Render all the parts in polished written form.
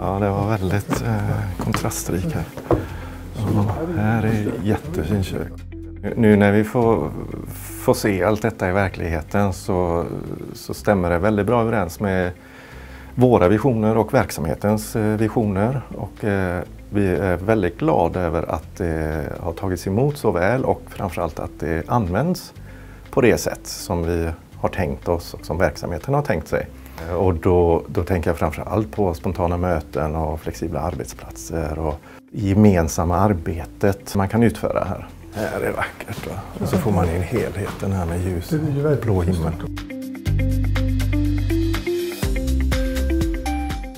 Ja, det var väldigt kontrastrik här. Ja, här är jättefint kök. Nu när vi får se allt detta i verkligheten så stämmer det väldigt bra överens med våra visioner och verksamhetens visioner. Och vi är väldigt glada över att det har tagits emot så väl och framförallt att det används på det sätt som vi har tänkt oss och som verksamheten har tänkt sig. Och då tänker jag framförallt på spontana möten och flexibla arbetsplatser och gemensamma arbetet man kan utföra här. Här är det vackert, va? Och så får man in helheten här med ljus och blå himmel.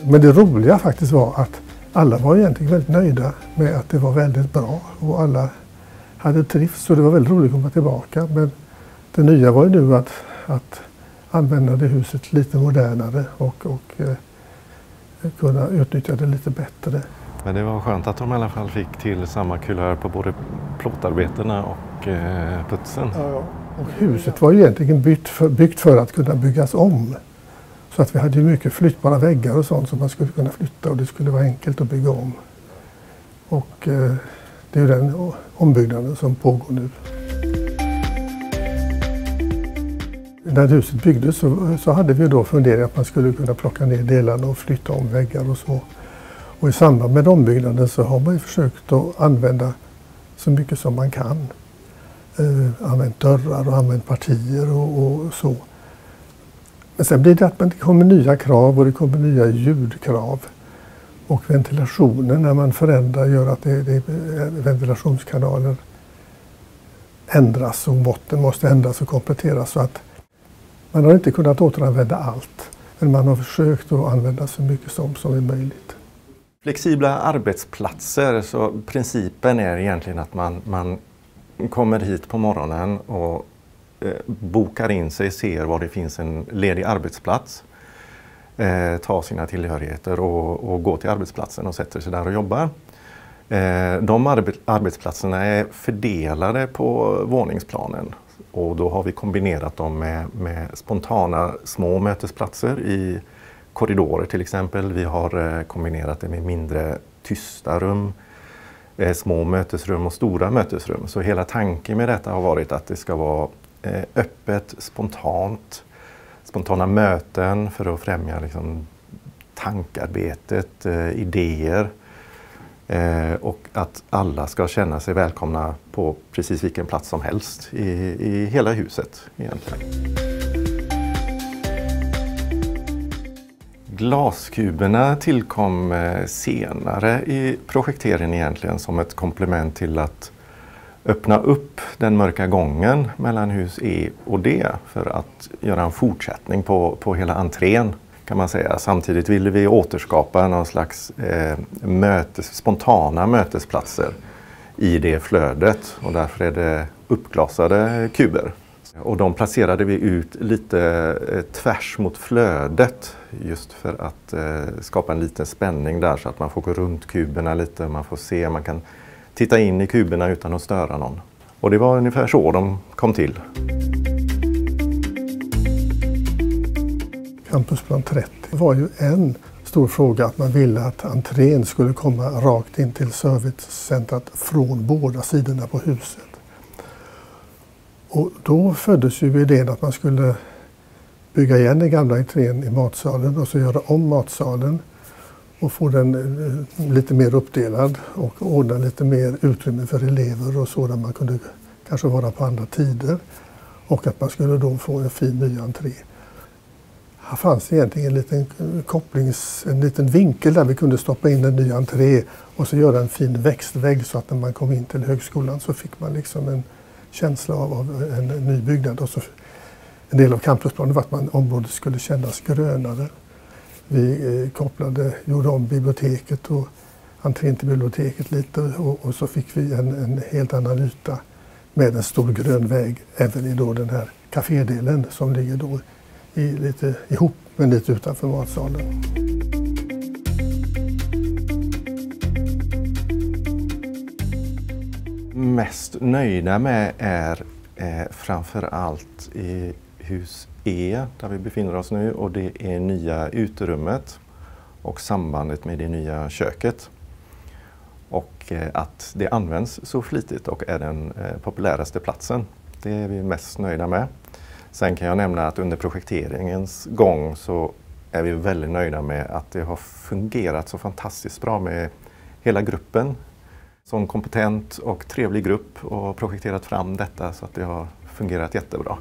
Men det roliga faktiskt var att alla var egentligen väldigt nöjda med att det var väldigt bra och alla hade trivts, så det var väldigt roligt att komma tillbaka. Men det nya var ju nu att använda det huset lite modernare och kunna utnyttja det lite bättre. Men det var skönt att de i alla fall fick till samma kulör på både plåtarbetena och putsen. Ja, och huset var ju egentligen byggt för att kunna byggas om. Så att vi hade ju mycket flyttbara väggar och sånt som man skulle kunna flytta och det skulle vara enkelt att bygga om. Och det är ju den ombyggnaden som pågår nu. När huset byggdes så hade vi då funderat att man skulle kunna plocka ner delarna och flytta om väggar och så. Och i samband med ombyggnaden så har man ju försökt att använda så mycket som man kan. Använt dörrar och använt partier och så. Men sen blir det att det kommer nya krav och det kommer nya ljudkrav. Och ventilationen när man förändrar gör att ventilationskanaler ändras och måtten måste ändras och kompletteras. Så att man har inte kunnat återanvända allt. Men man har försökt att använda så mycket som är möjligt. Flexibla arbetsplatser, så principen är egentligen att man kommer hit på morgonen och bokar in sig, ser var det finns en ledig arbetsplats, tar sina tillhörigheter och går till arbetsplatsen och sätter sig där och jobbar. De arbetsplatserna är fördelade på våningsplanen och då har vi kombinerat dem med spontana små mötesplatser i korridorer till exempel. Vi har kombinerat det med mindre tysta rum, små mötesrum och stora mötesrum. Så hela tanken med detta har varit att det ska vara öppet, spontana möten för att främja liksom tankarbetet, idéer och att alla ska känna sig välkomna på precis vilken plats som helst i hela huset egentligen. Glaskuberna tillkom senare i projekteringen egentligen som ett komplement till att öppna upp den mörka gången mellan hus E och D för att göra en fortsättning på hela entrén kan man säga. Samtidigt ville vi återskapa någon slags spontana mötesplatser i det flödet och därför är det uppglasade kuber. Och de placerade vi ut lite tvärs mot flödet just för att skapa en liten spänning där så att man får gå runt kuberna lite, man får se, man kan titta in i kuberna utan att störa någon. Och det var ungefär så de kom till. Campusplan 30 var ju en stor fråga att man ville att entrén skulle komma rakt in till servicecentret från båda sidorna på huset. Och då föddes ju idén att man skulle bygga igen den gamla entrén i matsalen och så göra om matsalen och få den lite mer uppdelad och ordna lite mer utrymme för elever och så där man kunde kanske vara på andra tider. Och att man skulle då få en fin ny entré. Här fanns egentligen en liten vinkel där vi kunde stoppa in en ny entré och så göra en fin växtvägg så att när man kom in till högskolan så fick man liksom en känsla av en ny byggnad. Och så en del av campusplanen var att området skulle kännas grönare. Vi gjorde om biblioteket och entrén till biblioteket lite och så fick vi en helt annan yta med en stor grön väg även i då den här kafédelen som ligger då lite ihop men lite utanför matsalen. Mest nöjda med är framför allt i hus E där vi befinner oss nu och det är nya uterummet och sambandet med det nya köket. Och att det används så flitigt och är den populäraste platsen. Det är vi mest nöjda med. Sen kan jag nämna att under projekteringens gång så är vi väldigt nöjda med att det har fungerat så fantastiskt bra med hela gruppen. Sån kompetent och trevlig grupp och projekterat fram detta så att det har fungerat jättebra.